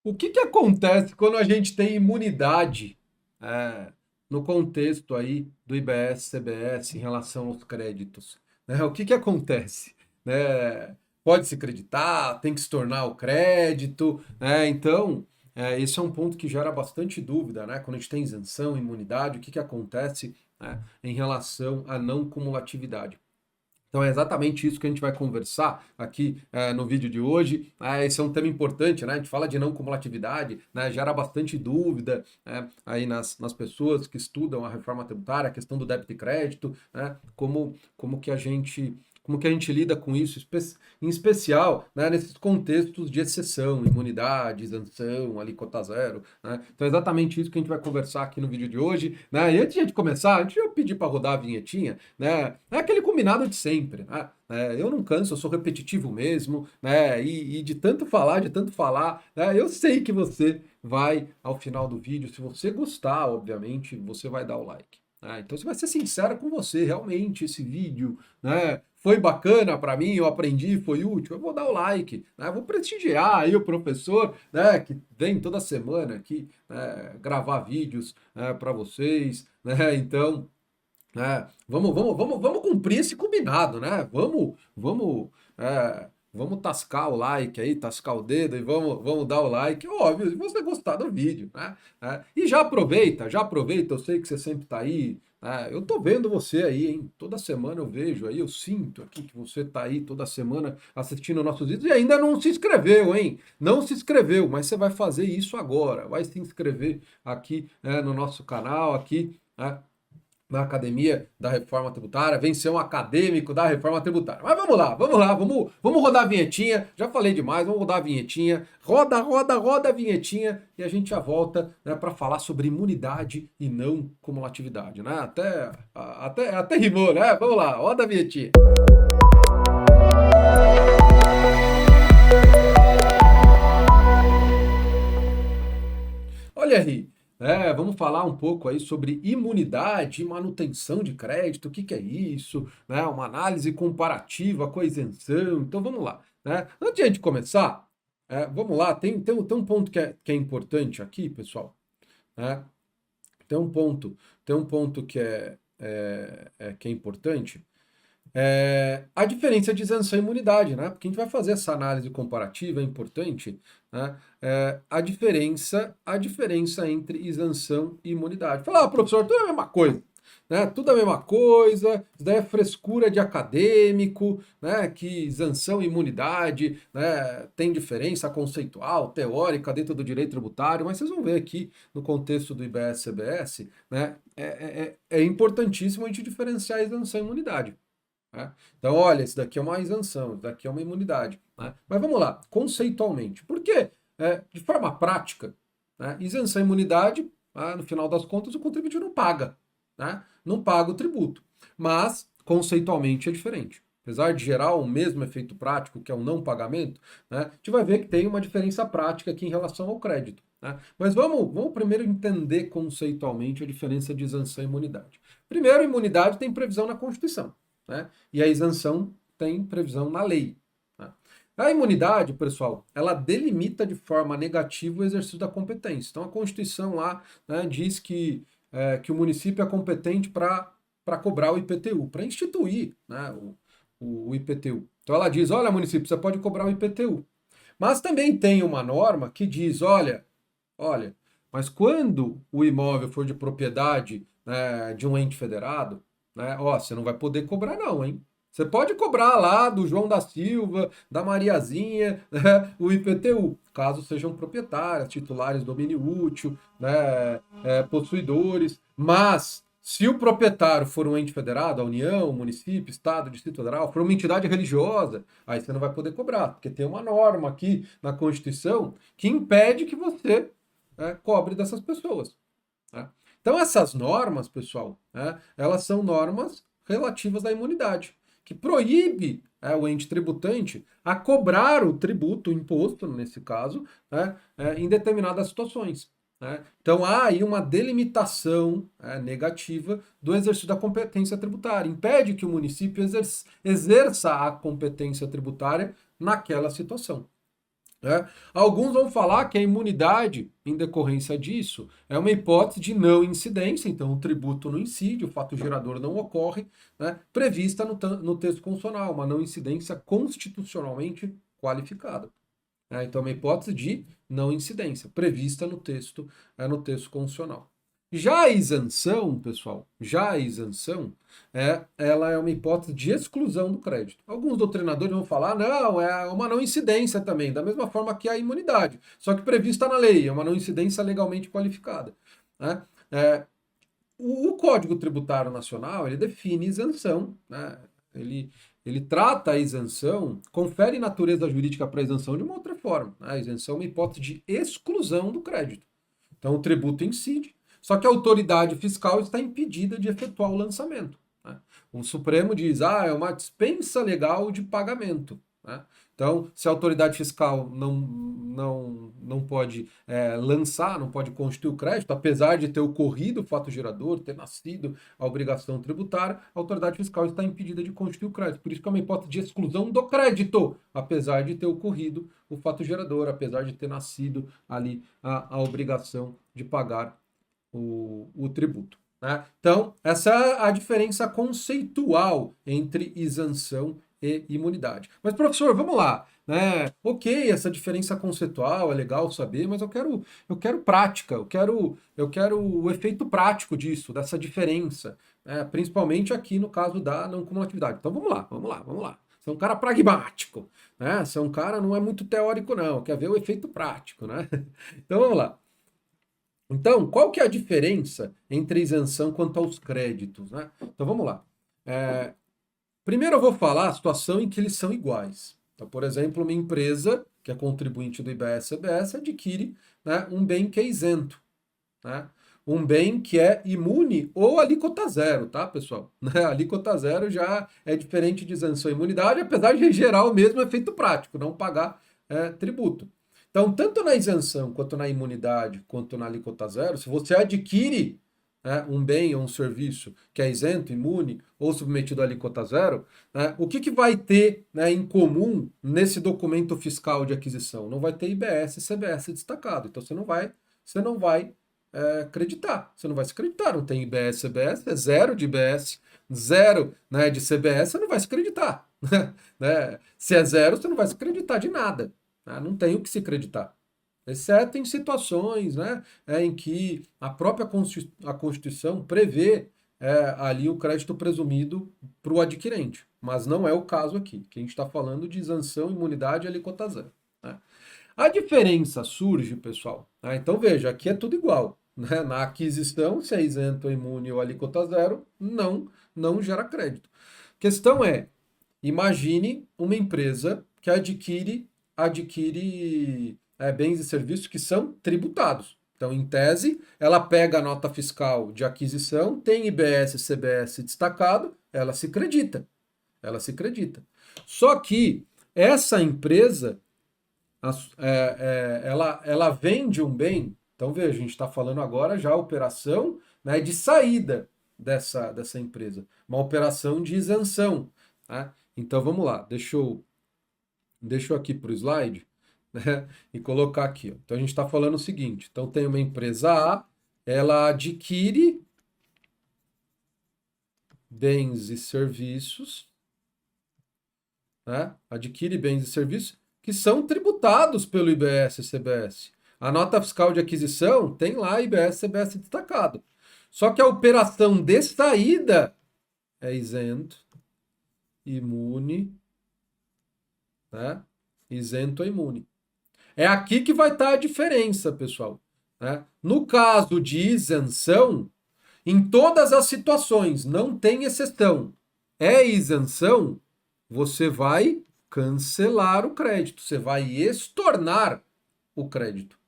O que acontece quando a gente tem imunidade no contexto aí do IBS-CBS em relação aos créditos? Né? O que acontece? Né? Pode se creditar, tem que se tornar o crédito, né? Então, esse é um ponto que gera bastante dúvida, né? Quando a gente tem isenção, imunidade, o que acontece, né, em relação à não cumulatividade. Então é exatamente isso que a gente vai conversar aqui no vídeo de hoje. Esse é um tema importante, né? A gente fala de não cumulatividade, né? Gera bastante dúvida, né? Aí nas pessoas que estudam a reforma tributária, a questão do débito e crédito, né? Como que a gente lida com isso, em especial, né, nesses contextos de exceção, imunidade, isenção, alíquota zero, né? Então é exatamente isso que a gente vai conversar aqui no vídeo de hoje, né? E antes de a gente começar, a gente vai pedir para rodar a vinhetinha, né? É aquele combinado de sempre, né? Eu não canso, eu sou repetitivo mesmo, né? E de tanto falar, né? Eu sei que você vai, ao final do vídeo, se você gostar, obviamente, você vai dar o like. Né? Então você vai ser sincero com você, realmente esse vídeo, né? Foi bacana para mim, eu aprendi, foi útil, eu vou dar o like, né? Vou prestigiar aí o professor, né? Que vem toda semana aqui, né, gravar vídeos, né, para vocês, né? Então vamos cumprir esse combinado, né? Vamos tascar o like aí, tascar o dedo e vamos dar o like, óbvio, se você gostar do vídeo, né? E já aproveita, eu sei que você sempre tá aí, né? Eu tô vendo você aí, hein? Toda semana eu vejo aí, eu sinto aqui que você tá aí toda semana assistindo nossos vídeos e ainda não se inscreveu, hein? Não se inscreveu, mas você vai fazer isso agora, vai se inscrever aqui, né, no nosso canal, aqui, né, na Academia da Reforma Tributária, vem ser um acadêmico da Reforma Tributária. Mas vamos rodar a vinhetinha. Já falei demais, vamos rodar a vinhetinha. Roda a vinhetinha e a gente já volta, né, para falar sobre imunidade e não cumulatividade, né? Até rimou, né? Vamos lá, roda a vinhetinha. Olha aí, vamos falar um pouco aí sobre imunidade e manutenção de crédito, o que que é isso, né? Uma análise comparativa com a isenção. Então vamos lá, né? Antes de a gente começar, vamos lá, tem um ponto que é importante aqui, pessoal, né? Tem um ponto, tem um ponto que é importante, a diferença de isenção e imunidade, né? Porque a gente vai fazer essa análise comparativa, é importante, né? A diferença entre isenção e imunidade. Falar, professor, tudo é a mesma coisa, né? Tudo é a mesma coisa, isso daí é frescura de acadêmico, né? Que isenção e imunidade, né, tem diferença conceitual, teórica dentro do direito tributário, mas vocês vão ver aqui no contexto do IBS-CBS, né? É importantíssimo a gente diferenciar isenção e imunidade. Né? Então, olha, isso daqui é uma isenção, isso daqui é uma imunidade. Né? Mas vamos lá, conceitualmente. Por quê? De forma prática, né, isenção e imunidade, no final das contas, o contribuinte não paga. Né? Não paga o tributo. Mas, conceitualmente, é diferente. Apesar de gerar o mesmo efeito prático, que é o não pagamento, né, a gente vai ver que tem uma diferença prática aqui em relação ao crédito. Né? Mas vamos primeiro entender conceitualmente a diferença de isenção e imunidade. Primeiro, imunidade tem previsão na Constituição. Né? E a isenção tem previsão na lei. Né? A imunidade, pessoal, ela delimita de forma negativa o exercício da competência. Então, a Constituição lá, né, diz que o município é competente para cobrar o IPTU, para instituir, né, o IPTU. Então, ela diz: olha, município, você pode cobrar o IPTU. Mas também tem uma norma que diz: olha, mas quando o imóvel for de propriedade, né, de um ente federado, né, ó, você não vai poder cobrar não, hein? Você pode cobrar lá do João da Silva, da Mariazinha, né, o IPTU, caso sejam proprietários, titulares do domínio útil, né, possuidores, mas se o proprietário for um ente federado, a União, o município, Estado, Distrito Federal, for uma entidade religiosa, aí você não vai poder cobrar, porque tem uma norma aqui na Constituição que impede que você, cobre dessas pessoas. Né? Então, essas normas, pessoal, né, elas são normas relativas à imunidade, que proíbe, o ente tributante a cobrar o tributo, o imposto, nesse caso, né, em determinadas situações. Né? Então, há aí uma delimitação, negativa do exercício da competência tributária, impede que o município exerça a competência tributária naquela situação. né? Alguns vão falar que a imunidade, em decorrência disso, é uma hipótese de não incidência, então o tributo não incide, o fato gerador não ocorre, né? Prevista no texto constitucional, uma não incidência constitucionalmente qualificada. Né? Então, é uma hipótese de não incidência, prevista no texto constitucional. Já a isenção, pessoal, já a isenção, ela é uma hipótese de exclusão do crédito. Alguns doutrinadores vão falar, não, é uma não incidência também, da mesma forma que a imunidade, só que prevista na lei, é uma não incidência legalmente qualificada. Né? O Código Tributário Nacional, ele define isenção, né? Ele trata a isenção, confere natureza jurídica para a isenção de uma outra forma. Né? A isenção é uma hipótese de exclusão do crédito. Então, o tributo incide, só que a autoridade fiscal está impedida de efetuar o lançamento. Né? O Supremo diz, é uma dispensa legal de pagamento. Né? Então, se a autoridade fiscal não pode lançar, não pode constituir o crédito, apesar de ter ocorrido o fato gerador, ter nascido a obrigação tributária, a autoridade fiscal está impedida de constituir o crédito. Por isso que é uma hipótese de exclusão do crédito, apesar de ter ocorrido o fato gerador, apesar de ter nascido ali a obrigação de pagar o tributo. Né? Então, essa é a diferença conceitual entre isenção e imunidade. Mas, professor, vamos lá. Né? Ok, essa diferença conceitual é legal saber, mas eu quero prática, eu quero o efeito prático disso, dessa diferença, né? Principalmente aqui no caso da não cumulatividade. Então vamos lá. Você é um cara pragmático, né? Você é um cara não é muito teórico, não, quer ver o efeito prático, né? Então vamos lá. Então, qual que é a diferença entre isenção quanto aos créditos, né? Então vamos lá. Primeiro eu vou falar a situação em que eles são iguais. Então, por exemplo, uma empresa que é contribuinte do IBS-CBS adquire, né, um bem que é isento, né? Um bem que é imune ou alíquota zero, tá, pessoal? A alíquota zero já é diferente de isenção e imunidade, apesar de gerar o mesmo efeito prático, não pagar tributo. Então, tanto na isenção, quanto na imunidade, quanto na alíquota zero, se você adquire um bem ou um serviço que é isento, imune ou submetido à alíquota zero, né, o que vai ter, né, em comum nesse documento fiscal de aquisição? Não vai ter IBS e CBS destacado. Então, você não vai acreditar. Você não vai se acreditar. Não tem IBS, CBS, é zero de IBS, zero, né, de CBS, você não vai se acreditar. Né? Se é zero, você não vai se acreditar de nada. Né? Não tem o que se acreditar. Exceto em situações, né, em que a própria a Constituição prevê ali o crédito presumido para o adquirente. Mas não é o caso aqui, que a gente está falando de isenção, imunidade e alíquota zero. Né? A diferença surge, pessoal. Né? Então veja, aqui é tudo igual. Né? Na aquisição, se é isento, imune ou alíquota zero, não gera crédito. A questão é, imagine uma empresa que adquire bens e serviços que são tributados. Então, em tese, ela pega a nota fiscal de aquisição, tem IBS e CBS destacado, ela se acredita. Ela se acredita. Só que essa empresa, ela vende um bem. Então, veja, a gente está falando agora já a operação, né, de saída dessa empresa. Uma operação de isenção. Né? Então, vamos lá. Deixa eu aqui para o slide, né, e colocar aqui. Ó. Então, a gente está falando o seguinte. Então, tem uma empresa A, ela adquire bens e serviços, né? Adquire bens e serviços que são tributados pelo IBS e CBS. A nota fiscal de aquisição tem lá IBS e CBS destacado. Só que a operação de saída é isento, imune, né? Isento ou imune. É aqui que vai estar a diferença, pessoal. Né? No caso de isenção, em todas as situações, não tem exceção. É isenção, você vai cancelar o crédito, você vai estornar o crédito.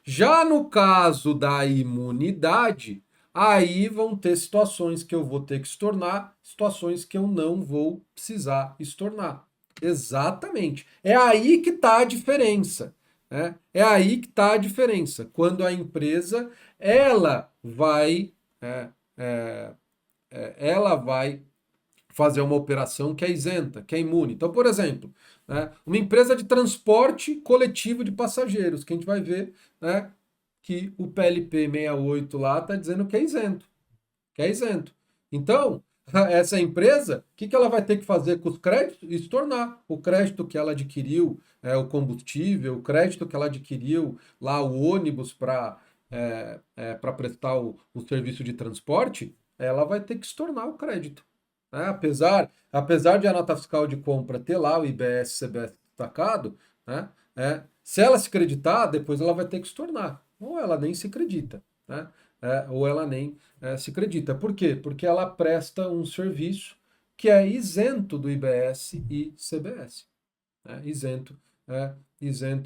Já no caso da imunidade, aí vão ter situações que eu vou ter que estornar, situações que eu não vou precisar estornar. Exatamente. É aí que está a diferença. Né? É aí que está a diferença. Quando a empresa ela vai fazer uma operação que é isenta, que é imune. Então, por exemplo, né, uma empresa de transporte coletivo de passageiros, que a gente vai ver, né, que o PLP 68 lá está dizendo que é isento. Que é isento. Então, essa empresa, o que ela vai ter que fazer com os créditos? Estornar o crédito que ela adquiriu, o combustível, o crédito que ela adquiriu lá, o ônibus para prestar o serviço de transporte, ela vai ter que estornar o crédito. Né? Apesar de a nota fiscal de compra ter lá o IBS e CBS destacado, né? Se ela se creditar, depois ela vai ter que estornar. Ou ela nem se acredita, né? Ou ela nem se acredita. Por quê? Porque ela presta um serviço que é isento do IBS e CBS. Né? Isento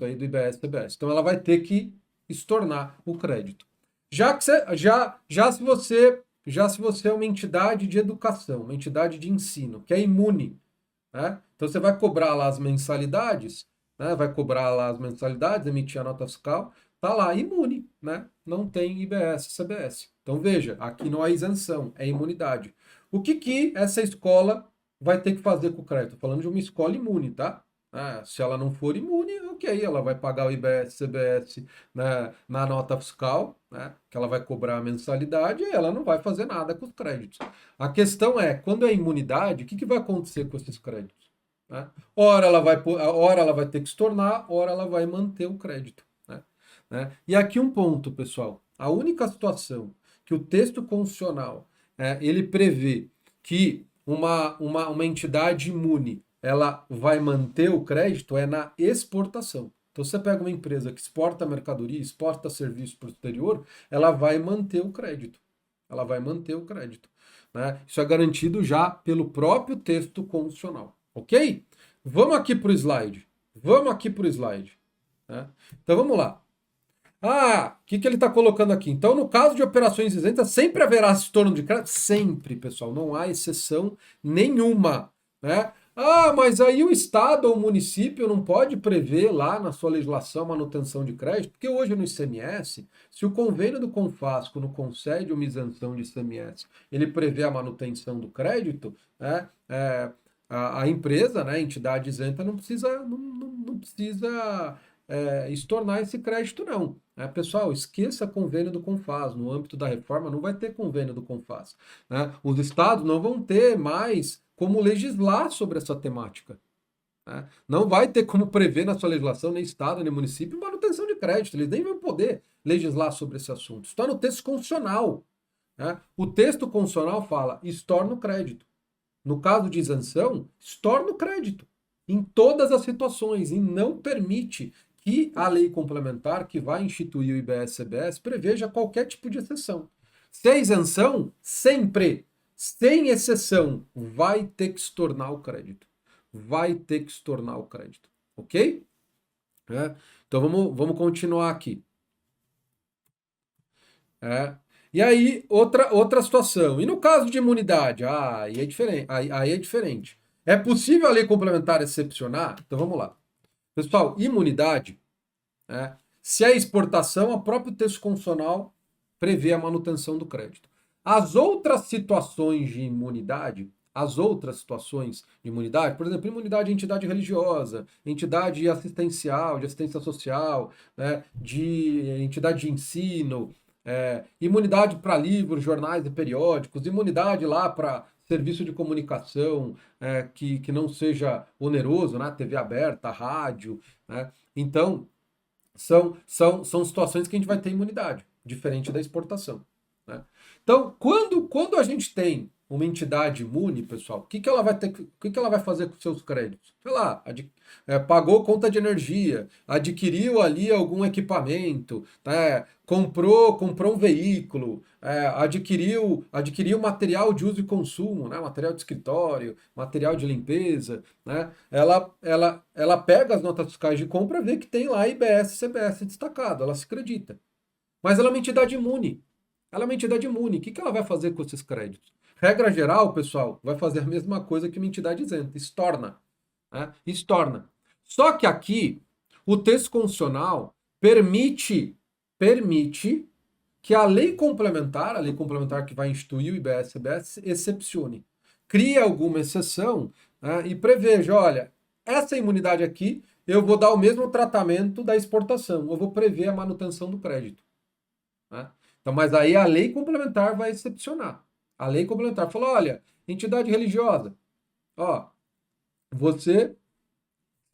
aí do IBS e CBS. Então ela vai ter que estornar o crédito. Já se você é uma entidade de educação, uma entidade de ensino, que é imune, né? Então você vai cobrar lá as mensalidades, né? Vai cobrar lá as mensalidades, emitir a nota fiscal, tá lá imune, né? Não tem IBS, CBS. Então veja, aqui não há isenção, é imunidade. O que essa escola vai ter que fazer com o crédito? Tô falando de uma escola imune, tá? Se ela não for imune, ok, ela vai pagar o IBS, CBS, né, na nota fiscal, né, que ela vai cobrar a mensalidade e ela não vai fazer nada com os créditos. A questão é, quando é imunidade, o que vai acontecer com esses créditos? Né? Ora ela vai ter que estornar, ora ela vai manter o crédito. Né? E aqui um ponto, pessoal. A única situação que o texto constitucional ele prevê que uma entidade imune ela vai manter o crédito é na exportação. Então, você pega uma empresa que exporta mercadoria, exporta serviço para o exterior, ela vai manter o crédito. Ela vai manter o crédito. Né? Isso é garantido já pelo próprio texto constitucional. Ok? Vamos aqui para o slide. Vamos aqui para o slide. Né? Então, vamos lá. O que ele está colocando aqui? Então, no caso de operações isentas, sempre haverá estorno de crédito? Sempre, pessoal, não há exceção nenhuma. Né? Mas aí o Estado ou o município não pode prever lá na sua legislação manutenção de crédito, porque hoje no ICMS, se o convênio do Confasco não concede uma isenção de ICMS, ele prevê a manutenção do crédito, né? A empresa, né, a entidade isenta, não precisa estornar esse crédito, não. Pessoal, esqueça convênio do Confas. No âmbito da reforma, não vai ter convênio do Confas. Né? Os estados não vão ter mais como legislar sobre essa temática. Né? Não vai ter como prever na sua legislação, nem estado, nem município, manutenção de crédito. Eles nem vão poder legislar sobre esse assunto. Está no texto constitucional. Né? O texto constitucional fala, estorna o crédito. No caso de isenção, estorna o crédito. Em todas as situações, e não permite que a lei complementar que vai instituir o IBS-CBS preveja qualquer tipo de exceção. Se é isenção, sempre, sem exceção, vai ter que estornar o crédito. Vai ter que estornar o crédito. Ok? Então vamos continuar aqui. E aí, outra situação. E no caso de imunidade? Aí é diferente. Aí é diferente. É possível a lei complementar excepcionar? Então vamos lá. Pessoal, imunidade, se é exportação, o próprio texto constitucional prevê a manutenção do crédito. As outras situações de imunidade, por exemplo, imunidade de entidade religiosa, entidade assistencial, de assistência social, né, de entidade de ensino, imunidade para livros, jornais e periódicos, imunidade lá para serviço de comunicação que não seja oneroso, né? TV aberta, rádio. Né? Então, são situações que a gente vai ter imunidade, diferente da exportação. Né? Então, quando a gente tem uma entidade imune, pessoal, o que ela vai fazer com seus créditos? Sei lá, pagou conta de energia, adquiriu ali algum equipamento, comprou um veículo, adquiriu material de uso e consumo, né, material de escritório, material de limpeza, né, ela pega as notas fiscais de compra e vê que tem lá IBS, CBS destacado, ela se acredita. Mas ela é uma entidade imune. Ela é uma entidade imune. O que ela vai fazer com esses créditos? Regra geral, pessoal, vai fazer a mesma coisa que uma entidade isenta, estorna. Estorna. Só que aqui, o texto constitucional permite que a lei complementar que vai instituir o IBS-CBS, excepcione. crie alguma exceção, né, e preveja, olha, essa imunidade aqui, eu vou dar o mesmo tratamento da exportação, eu vou prever a manutenção do crédito. Né? Então, mas aí a lei complementar vai excepcionar. A lei complementar falou, olha, entidade religiosa, ó, você,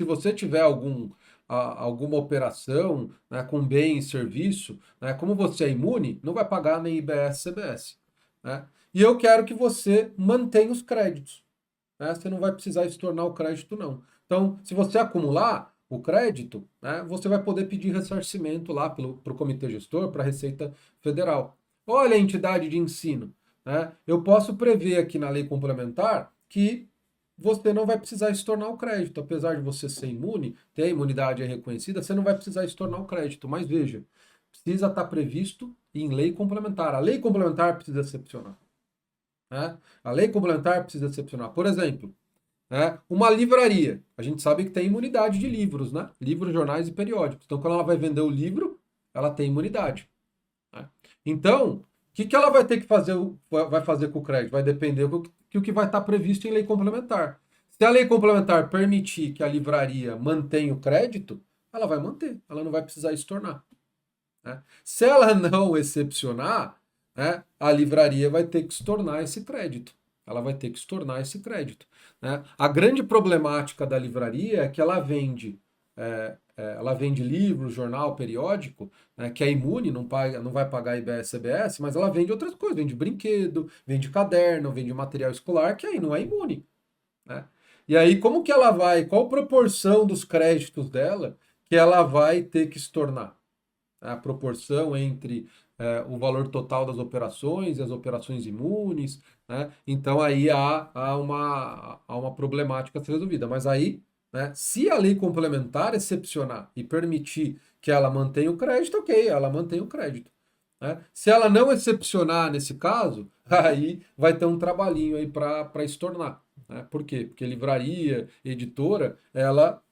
se você tiver alguma operação, né, com bem e serviço, né, como você é imune, não vai pagar nem IBS, CBS. Né? E eu quero que você mantenha os créditos. Né? Você não vai precisar estornar o crédito, não. Então, se você acumular o crédito, né, você vai poder pedir ressarcimento lá para o comitê gestor, para a Receita Federal. Olha a entidade de ensino. Né? Eu posso prever aqui na lei complementar que você não vai precisar estornar o crédito. Apesar de você ser imune, ter a imunidade reconhecida, você não vai precisar estornar o crédito. Mas veja, precisa estar previsto em lei complementar. A lei complementar precisa excepcionar. Né? A lei complementar precisa excepcionar. Por exemplo, né, uma livraria. A gente sabe que tem imunidade de livros, né? Livros, jornais e periódicos. Então, quando ela vai vender o livro, ela tem imunidade. Né? Então, o que ela vai ter que fazer, vai fazer com o crédito? Vai depender do que vai estar previsto em lei complementar. Se a lei complementar permitir que a livraria mantenha o crédito, ela vai manter, ela não vai precisar estornar. Né? Se ela não excepcionar, né, a livraria vai ter que estornar esse crédito. Ela vai ter que estornar esse crédito. Né? A grande problemática da livraria é que ela vende livro, jornal, periódico, né, que é imune, não vai pagar IBS, CBS, mas ela vende outras coisas, vende brinquedo, vende caderno, vende material escolar, que aí não é imune. Né? E aí, como que ela vai, qual proporção dos créditos dela que ela vai ter que estornar? A proporção entre o valor total das operações e as operações imunes, né? Então aí há uma problemática a ser resolvida. Mas aí, né, se a lei complementar excepcionar e permitir que ela mantenha o crédito, ok, ela mantém o crédito. Né? Se ela não excepcionar nesse caso, aí vai ter um trabalhinho aí para estornar. Né? Por quê? Porque livraria, editora, ela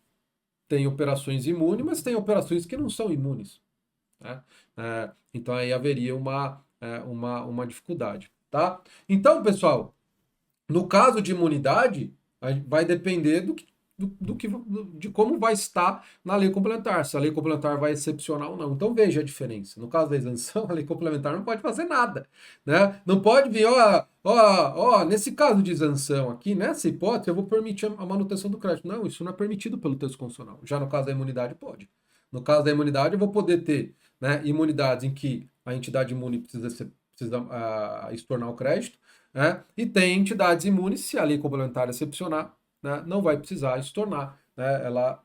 tem operações imunes, mas tem operações que não são imunes. Né? Então aí haveria uma dificuldade, tá? Então, pessoal, no caso de imunidade, vai depender de como vai estar na lei complementar, se a lei complementar vai excepcionar ou não. Então veja a diferença. No caso da isenção, a lei complementar não pode fazer nada, né? Não pode vir, nesse caso de isenção aqui, nessa hipótese, eu vou permitir a manutenção do crédito. Não, isso não é permitido pelo texto constitucional. Já no caso da imunidade, pode. No caso da imunidade, eu vou poder ter, né, imunidades em que a entidade imune precisa estornar o crédito, né, e tem entidades imunes, se a lei complementar excepcionar, né, não vai precisar estornar, né, ela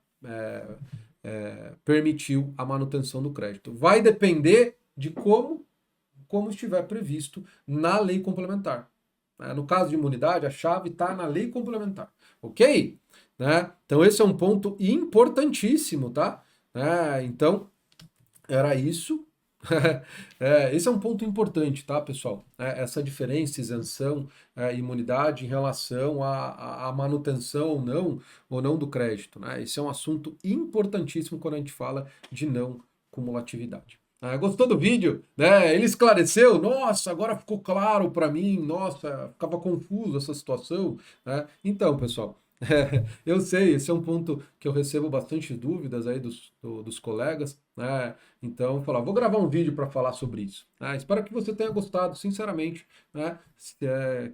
permitiu a manutenção do crédito. Vai depender de como estiver previsto na lei complementar. Né? No caso de imunidade, a chave está na lei complementar, ok? Né? Então esse é um ponto importantíssimo, tá? Então, era isso. Esse é um ponto importante, tá, pessoal? Essa diferença, isenção, imunidade em relação à manutenção ou não do crédito. Né? Esse é um assunto importantíssimo quando a gente fala de não cumulatividade. Gostou do vídeo? Né? Ele esclareceu? Nossa, agora ficou claro para mim. Nossa, ficava confuso essa situação. Né? Então, pessoal, eu sei, esse é um ponto que eu recebo bastante dúvidas aí dos colegas, né? Então, eu falar, vou gravar um vídeo para falar sobre isso. Né? Espero que você tenha gostado, sinceramente, né?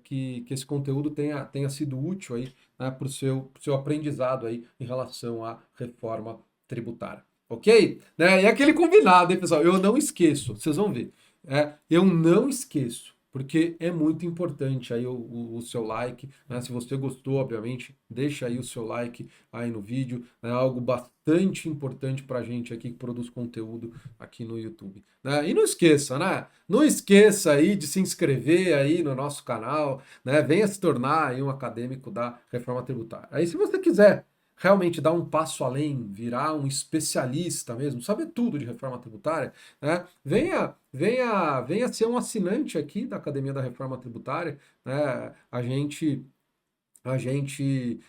Que esse conteúdo tenha sido útil aí, né? Para o seu aprendizado aí em relação à reforma tributária. Ok? Né? E aquele combinado, hein, pessoal? Eu não esqueço, vocês vão ver. Eu não esqueço porque é muito importante aí o seu like, né? Se você gostou, obviamente, deixa aí o seu like aí no vídeo, é algo bastante importante para a gente aqui que produz conteúdo aqui no YouTube. Né? E não esqueça, né? Não esqueça aí de se inscrever aí no nosso canal, né? Venha se tornar aí um acadêmico da reforma tributária. Aí se você quiser realmente dar um passo além, virar um especialista mesmo, saber tudo de reforma tributária, né? Venha ser um assinante aqui da Academia da Reforma Tributária, né? A gente a gente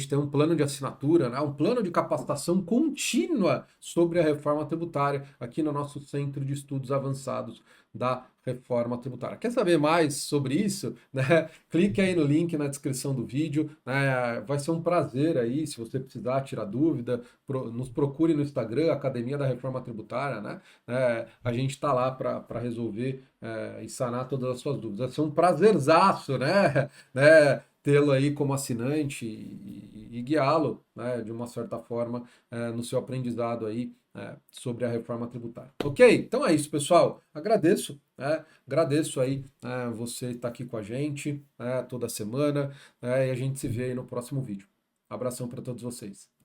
tem um plano de assinatura, né, um plano de capacitação contínua sobre a reforma tributária aqui no nosso Centro de Estudos Avançados da Reforma Tributária. Quer saber mais sobre isso? Né? Clique aí no link na descrição do vídeo. Né? Vai ser um prazer aí, se você precisar tirar dúvida, nos procure no Instagram, Academia da Reforma Tributária, né? A gente está lá para resolver e sanar todas as suas dúvidas. Vai ser um prazerzaço, né? Tê-lo aí como assinante e guiá-lo, né, de uma certa forma, no seu aprendizado aí sobre a reforma tributária. Ok? Então é isso, pessoal. Agradeço aí você estar aqui com a gente toda semana, e a gente se vê aí no próximo vídeo. Abração para todos vocês.